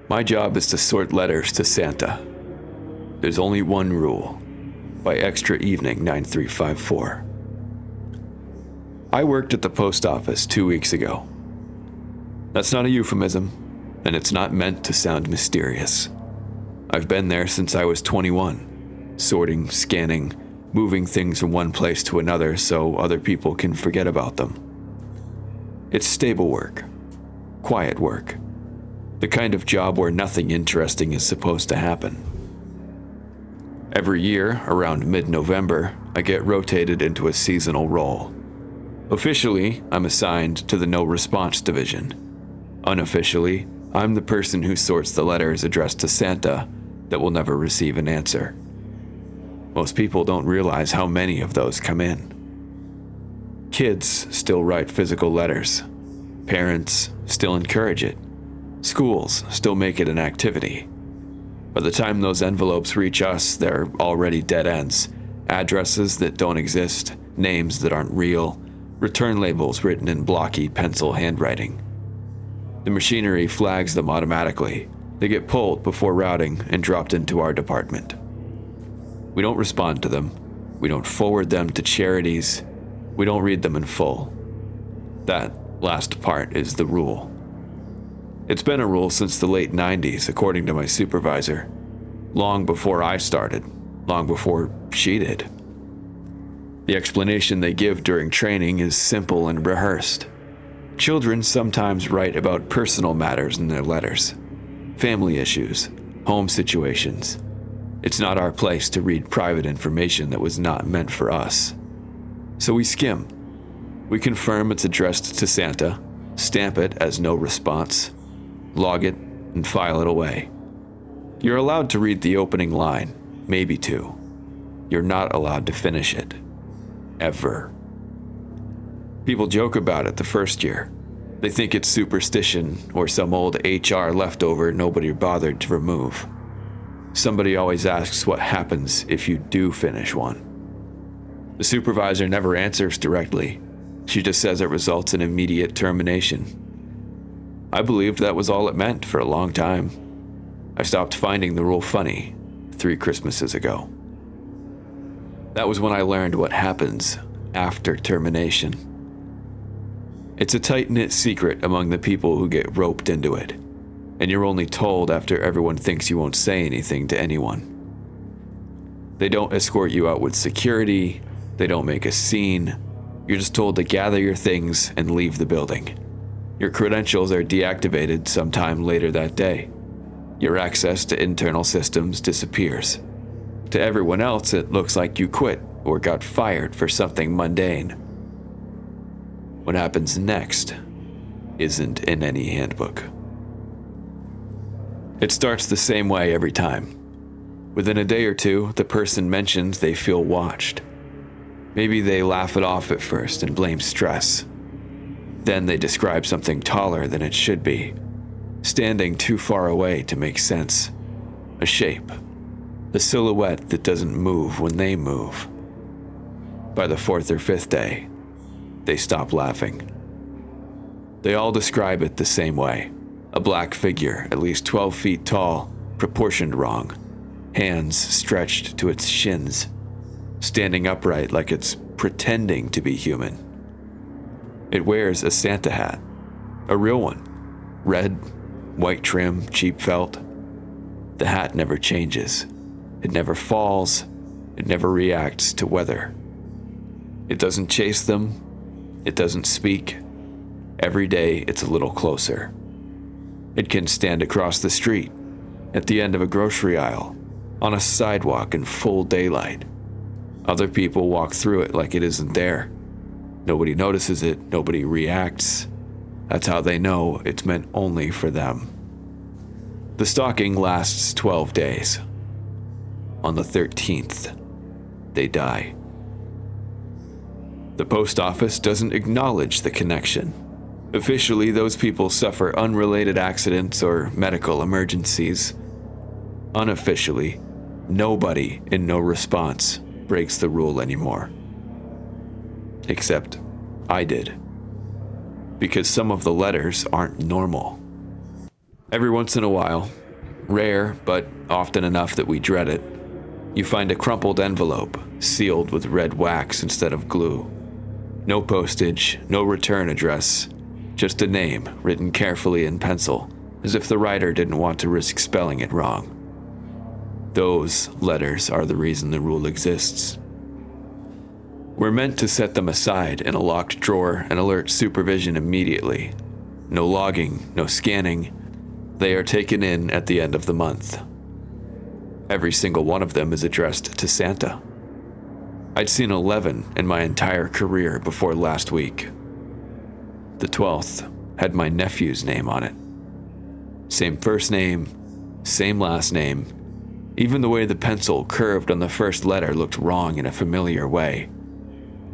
My job is to sort letters to Santa. There's only one rule. By Extra Evening 9354. I worked at the post office 2 weeks ago. That's not a euphemism, and it's not meant to sound mysterious. I've been there since I was 21, sorting, scanning, moving things from one place to another so other people can forget about them. It's stable work, quiet work, the kind of job where nothing interesting is supposed to happen. Every year, around mid-November, I get rotated into a seasonal role. Officially, I'm assigned to the No Response Division. Unofficially, I'm the person who sorts the letters addressed to Santa that will never receive an answer. Most people don't realize how many of those come in. Kids still write physical letters. Parents still encourage it. Schools still make it an activity. By the time those envelopes reach us, they're already dead ends. Addresses that don't exist, names that aren't real, return labels written in blocky pencil handwriting. The machinery flags them automatically. They get pulled before routing and dropped into our department. We don't respond to them. We don't forward them to charities. We don't read them in full. That last part is the rule. It's been a rule since the late 90s, according to my supervisor. Long before I started, long before she did. The explanation they give during training is simple and rehearsed. Children sometimes write about personal matters in their letters. Family issues, home situations. It's not our place to read private information that was not meant for us. So we skim. We confirm it's addressed to Santa, stamp it as no response, log it, and file it away. You're allowed to read the opening line, maybe two. You're not allowed to finish it. Ever. People joke about it the first year. They think it's superstition or some old HR leftover nobody bothered to remove. Somebody always asks what happens if you do finish one. The supervisor never answers directly. She just says it results in immediate termination. I believed that was all it meant for a long time. I stopped finding the rule funny 3 Christmases ago. That was when I learned what happens after termination. It's a tight-knit secret among the people who get roped into it, and you're only told after everyone thinks you won't say anything to anyone. They don't escort you out with security, they don't make a scene. You're just told to gather your things and leave the building. Your credentials are deactivated sometime later that day. Your access to internal systems disappears. To everyone else, it looks like you quit or got fired for something mundane. What happens next isn't in any handbook. It starts the same way every time. Within a day or two, the person mentions they feel watched. Maybe they laugh it off at first and blame stress. Then they describe something taller than it should be, standing too far away to make sense. A shape, a silhouette that doesn't move when they move. By the 4th or 5th day, they stop laughing. They all describe it the same way. A black figure, at least 12 feet tall, proportioned wrong, hands stretched to its shins, standing upright like it's pretending to be human. It wears a Santa hat, a real one, red, white trim, cheap felt. The hat never changes. It never falls. It never reacts to weather. It doesn't chase them. It doesn't speak. Every day it's a little closer. It can stand across the street, at the end of a grocery aisle, on a sidewalk in full daylight. Other people walk through it like it isn't there. Nobody notices it, nobody reacts. That's how they know it's meant only for them. The stalking lasts 12 days. On the 13th, they die. The post office doesn't acknowledge the connection. Officially, those people suffer unrelated accidents or medical emergencies. Unofficially, nobody in No Response breaks the rule anymore. Except I did. Because some of the letters aren't normal. Every once in a while, rare but often enough that we dread it, you find a crumpled envelope sealed with red wax instead of glue. No postage, no return address, just a name written carefully in pencil, as if the writer didn't want to risk spelling it wrong. Those letters are the reason the rule exists. We're meant to set them aside in a locked drawer and alert supervision immediately. No logging, no scanning. They are taken in at the end of the month. Every single one of them is addressed to Santa. I'd seen 11 in my entire career before last week. The 12th had my nephew's name on it. Same first name, same last name. Even the way the pencil curved on the first letter looked wrong in a familiar way.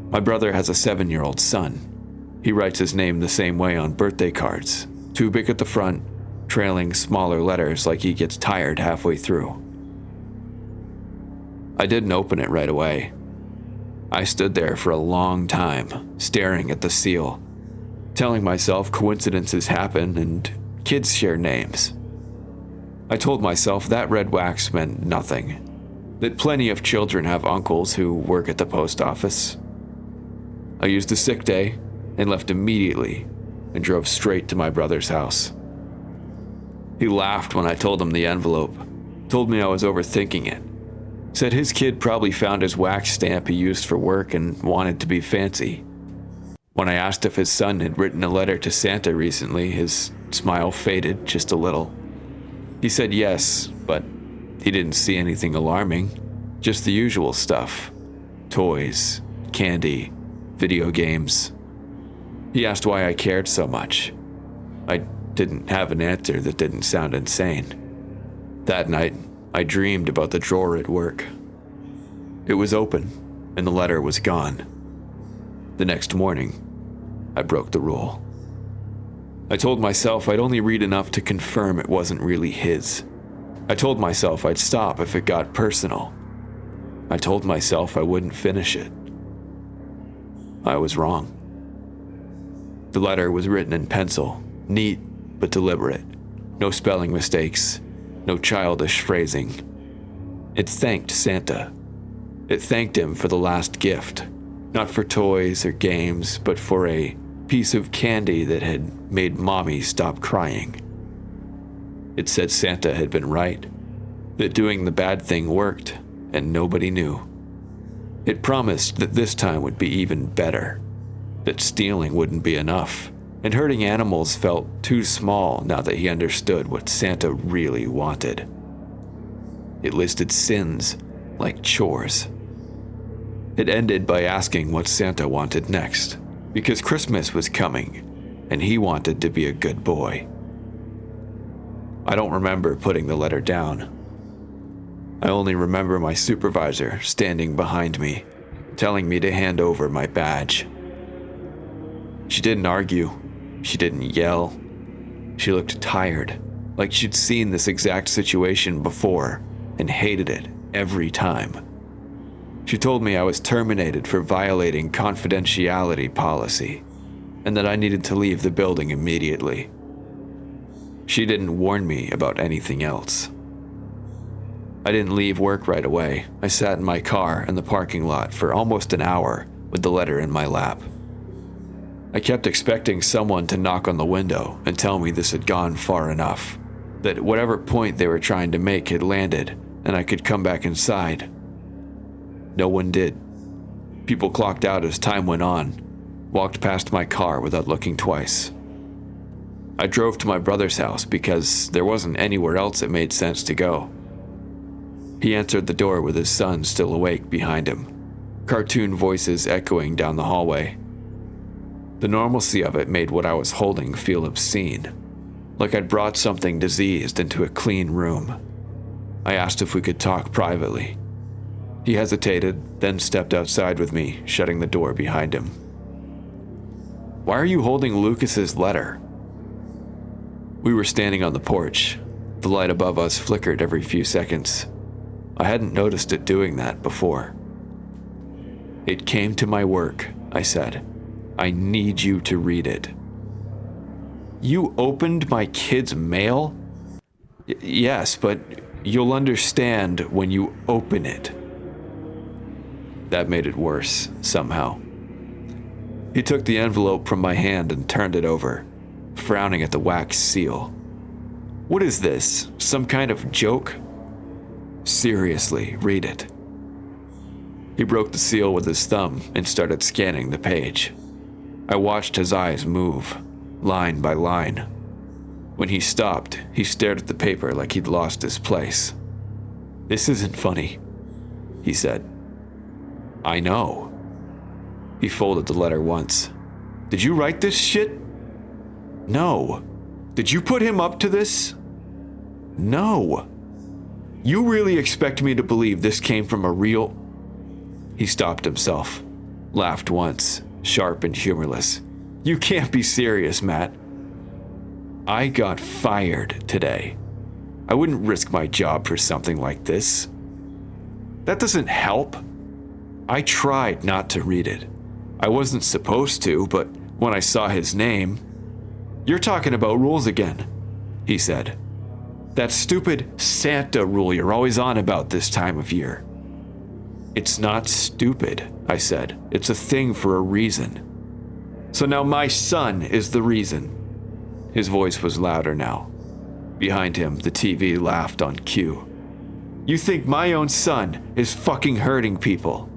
My brother has a 7-year-old son. He writes his name the same way on birthday cards, too big at the front, trailing smaller letters like he gets tired halfway through. I didn't open it right away. I stood there for a long time, staring at the seal, telling myself coincidences happen and kids share names. I told myself that red wax meant nothing, that plenty of children have uncles who work at the post office. I used a sick day and left immediately and drove straight to my brother's house. He laughed when I told him the envelope, told me I was overthinking it, said his kid probably found his wax stamp he used for work and wanted to be fancy. When I asked if his son had written a letter to Santa recently, his smile faded just a little. He said yes, but he didn't see anything alarming, just the usual stuff. Toys, candy, video games. He asked why I cared so much. I didn't have an answer that didn't sound insane. That night, I dreamed about the drawer at work. It was open, and the letter was gone. The next morning, I broke the rule. I told myself I'd only read enough to confirm it wasn't really his. I told myself I'd stop if it got personal. I told myself I wouldn't finish it. I was wrong. The letter was written in pencil, neat but deliberate. No spelling mistakes, no childish phrasing. It thanked Santa. It thanked him for the last gift, not for toys or games, but for a piece of candy that had made Mommy stop crying. It said Santa had been right, that doing the bad thing worked, and nobody knew. It promised that this time would be even better, that stealing wouldn't be enough, and hurting animals felt too small now that he understood what Santa really wanted. It listed sins like chores. It ended by asking what Santa wanted next, because Christmas was coming, and he wanted to be a good boy. I don't remember putting the letter down. I only remember my supervisor standing behind me, telling me to hand over my badge. She didn't argue. She didn't yell. She looked tired, like she'd seen this exact situation before and hated it every time. She told me I was terminated for violating confidentiality policy, and that I needed to leave the building immediately. She didn't warn me about anything else. I didn't leave work right away. I sat in my car in the parking lot for almost an hour with the letter in my lap. I kept expecting someone to knock on the window and tell me this had gone far enough, that whatever point they were trying to make had landed and I could come back inside. No one did. People clocked out as time went on, walked past my car without looking twice. I drove to my brother's house because there wasn't anywhere else it made sense to go. He answered the door with his son still awake behind him, cartoon voices echoing down the hallway. The normalcy of it made what I was holding feel obscene, like I'd brought something diseased into a clean room. I asked if we could talk privately. He hesitated, then stepped outside with me, shutting the door behind him. "Why are you holding Lucas's letter?" We were standing on the porch. The light above us flickered every few seconds. I hadn't noticed it doing that before. "It came to my work," I said. "I need you to read it." "You opened my kid's mail?" Yes, but you'll understand when you open it." That made it worse, somehow. He took the envelope from my hand and turned it over, frowning at the wax seal. "What is this? Some kind of joke?" "Seriously, read it." He broke the seal with his thumb and started scanning the page. I watched his eyes move, line by line. When he stopped, he stared at the paper like he'd lost his place. "This isn't funny," he said. "I know." He folded the letter once. "Did you write this shit?" "No." "Did you put him up to this?" "No." "You really expect me to believe this came from a real—" He stopped himself, laughed once, sharp and humorless. "You can't be serious, Matt. I got fired today. I wouldn't risk my job for something like this." "That doesn't help." I tried not to read it. I wasn't supposed to, but when I saw his name— "You're talking about rules again," he said. "That stupid Santa rule you're always on about this time of year." "It's not stupid," I said. "It's a thing for a reason." "So now my son is the reason." His voice was louder now. Behind him, the TV laughed on cue. "You think my own son is fucking hurting people?"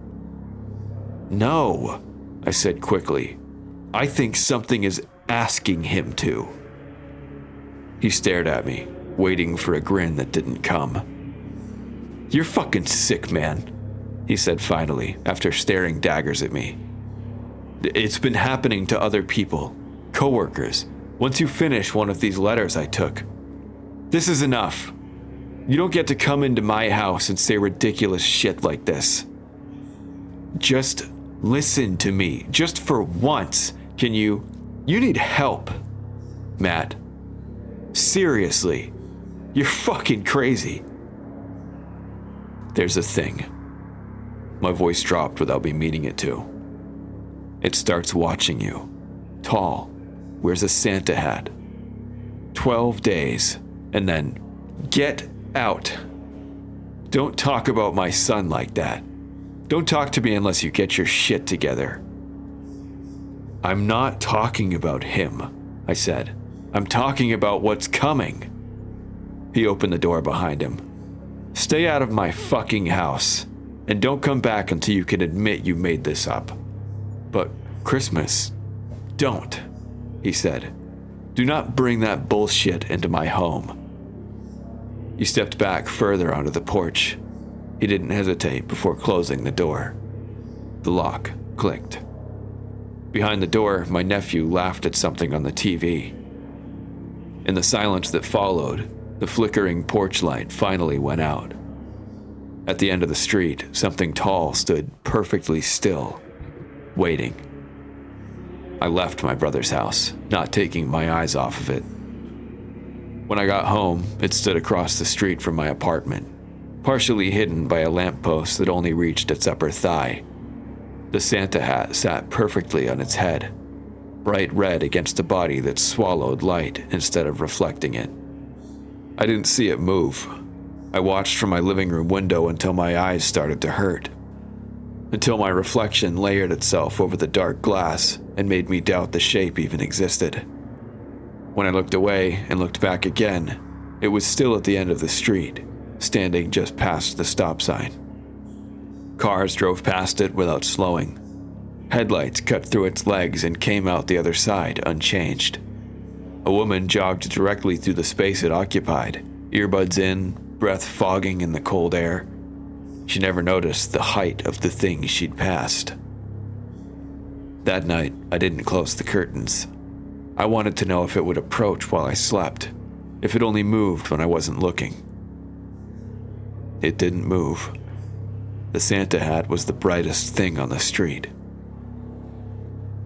"No," I said quickly. "I think something is asking him to." He stared at me, waiting for a grin that didn't come. "You're fucking sick, man," he said finally, after staring daggers at me. "It's been happening to other people, coworkers, once you finish one of these letters I took. This is enough. You don't get to come into my house and say ridiculous shit like this. Just listen to me, just for once. Can you need help, Matt. Seriously, you're fucking crazy." "There's a thing." My voice dropped without me meaning it to. "It starts watching you. Tall, wears a Santa hat. 12 days, and then get out. Don't talk about my son like that. Don't talk to me unless you get your shit together." "I'm not talking about him," I said. "I'm talking about what's coming." He opened the door behind him. "Stay out of my fucking house, and don't come back until you can admit you made this up. But Christmas, don't," he said. "Do not bring that bullshit into my home." He stepped back further onto the porch. He didn't hesitate before closing the door. The lock clicked. Behind the door, my nephew laughed at something on the TV. In the silence that followed, the flickering porch light finally went out. At the end of the street, something tall stood perfectly still, waiting. I left my brother's house, not taking my eyes off of it. When I got home, it stood across the street from my apartment, partially hidden by a lamppost that only reached its upper thigh. The Santa hat sat perfectly on its head, bright red against a body that swallowed light instead of reflecting it. I didn't see it move. I watched from my living room window until my eyes started to hurt, until my reflection layered itself over the dark glass and made me doubt the shape even existed. When I looked away and looked back again, it was still at the end of the street, standing just past the stop sign. Cars drove past it without slowing. Headlights cut through its legs and came out the other side unchanged. A woman jogged directly through the space it occupied, earbuds in, breath fogging in the cold air. She never noticed the height of the thing she'd passed. That night, I didn't close the curtains. I wanted to know if it would approach while I slept, if it only moved when I wasn't looking. It didn't move. The Santa hat was the brightest thing on the street.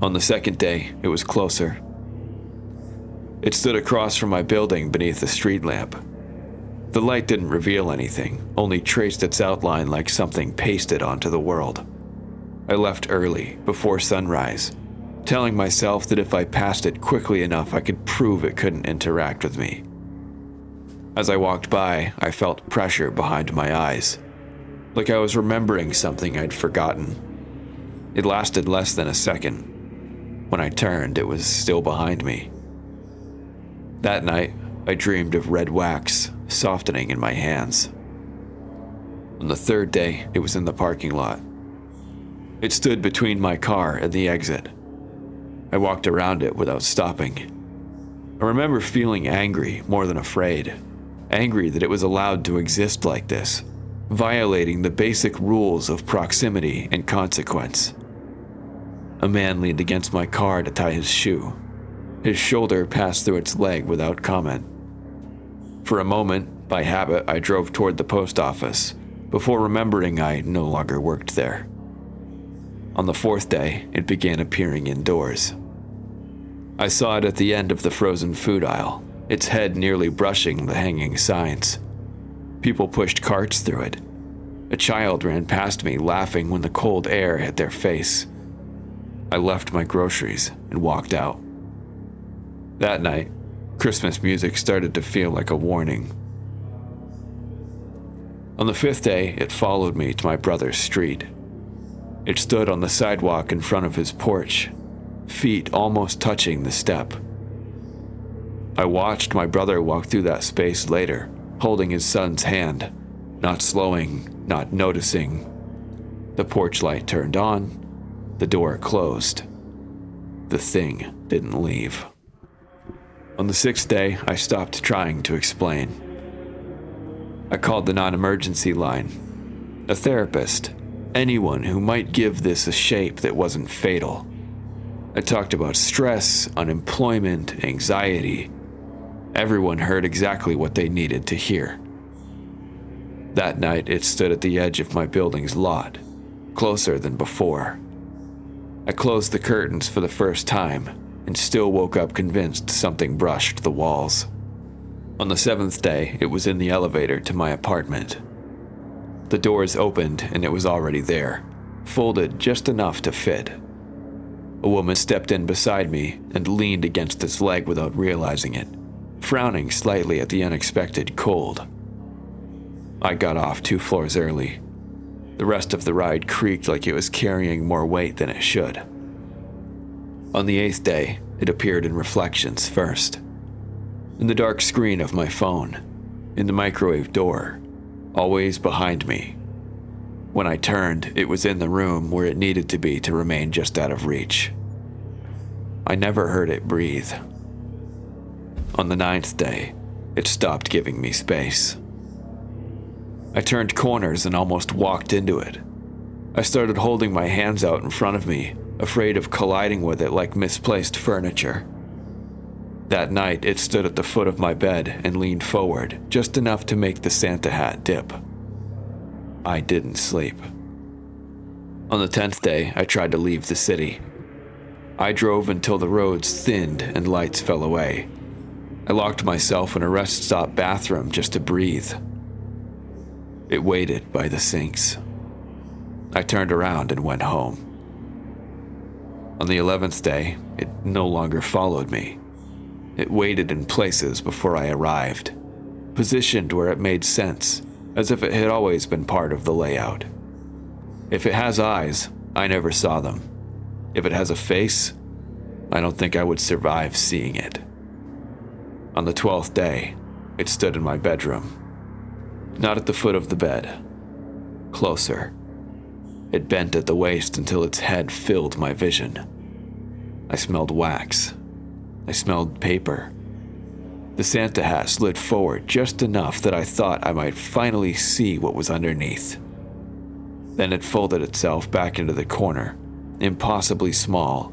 On the second day, it was closer. It stood across from my building beneath a street lamp. The light didn't reveal anything, only traced its outline like something pasted onto the world. I left early, before sunrise, telling myself that if I passed it quickly enough, I could prove it couldn't interact with me. As I walked by, I felt pressure behind my eyes, like I was remembering something I'd forgotten. It lasted less than a second. When I turned, it was still behind me. That night, I dreamed of red wax softening in my hands. On the third day, it was in the parking lot. It stood between my car and the exit. I walked around it without stopping. I remember feeling angry more than afraid. Angry that it was allowed to exist like this, violating the basic rules of proximity and consequence. A man leaned against my car to tie his shoe. His shoulder passed through its leg without comment. For a moment, by habit, I drove toward the post office, before remembering I no longer worked there. On the fourth day, it began appearing indoors. I saw it at the end of the frozen food aisle, its head nearly brushing the hanging signs. People pushed carts through it. A child ran past me, laughing when the cold air hit their face. I left my groceries and walked out. That night, Christmas music started to feel like a warning. On the fifth day, it followed me to my brother's street. It stood on the sidewalk in front of his porch, feet almost touching the step. I watched my brother walk through that space later, holding his son's hand, not slowing, not noticing. The porch light turned on, the door closed. The thing didn't leave. On the sixth day, I stopped trying to explain. I called the non-emergency line. A therapist, anyone who might give this a shape that wasn't fatal. I talked about stress, unemployment, anxiety. Everyone heard exactly what they needed to hear. That night, it stood at the edge of my building's lot, closer than before. I closed the curtains for the first time and still woke up convinced something brushed the walls. On the seventh day, it was in the elevator to my apartment. The doors opened and it was already there, folded just enough to fit. A woman stepped in beside me and leaned against its leg without realizing it, frowning slightly at the unexpected cold. I got off 2 floors early. The rest of the ride creaked like it was carrying more weight than it should. On the 8th day, it appeared in reflections first. In the dark screen of my phone, in the microwave door, always behind me. When I turned, it was in the room where it needed to be to remain just out of reach. I never heard it breathe. On the 9th day, it stopped giving me space. I turned corners and almost walked into it. I started holding my hands out in front of me, afraid of colliding with it like misplaced furniture. That night, it stood at the foot of my bed and leaned forward, just enough to make the Santa hat dip. I didn't sleep. On the 10th day, I tried to leave the city. I drove until the roads thinned and lights fell away. I locked myself in a rest stop bathroom just to breathe. It waited by the sinks. I turned around and went home. On the 11th day, it no longer followed me. It waited in places before I arrived, positioned where it made sense, as if it had always been part of the layout. If it has eyes, I never saw them. If it has a face, I don't think I would survive seeing it. On the 12th day, it stood in my bedroom. Not at the foot of the bed. Closer. It bent at the waist until its head filled my vision. I smelled wax. I smelled paper. The Santa hat slid forward just enough that I thought I might finally see what was underneath. Then it folded itself back into the corner, impossibly small,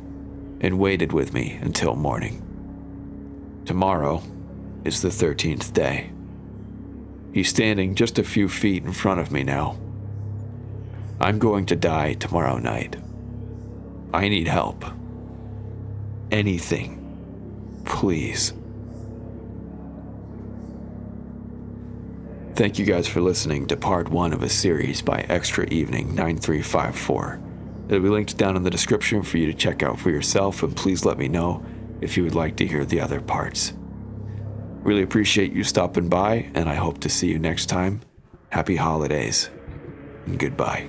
and waited with me until morning. Tomorrow is the 13th day. He's standing just a few feet in front of me now. I'm going to die tomorrow night. I need help. Anything. Please. Thank you guys for listening to part 1 of a series by Extra Evening 9354. It'll be linked down in the description for you to check out for yourself, and please let me know if you would like to hear the other parts. Really appreciate you stopping by, and I hope to see you next time. Happy holidays, and goodbye.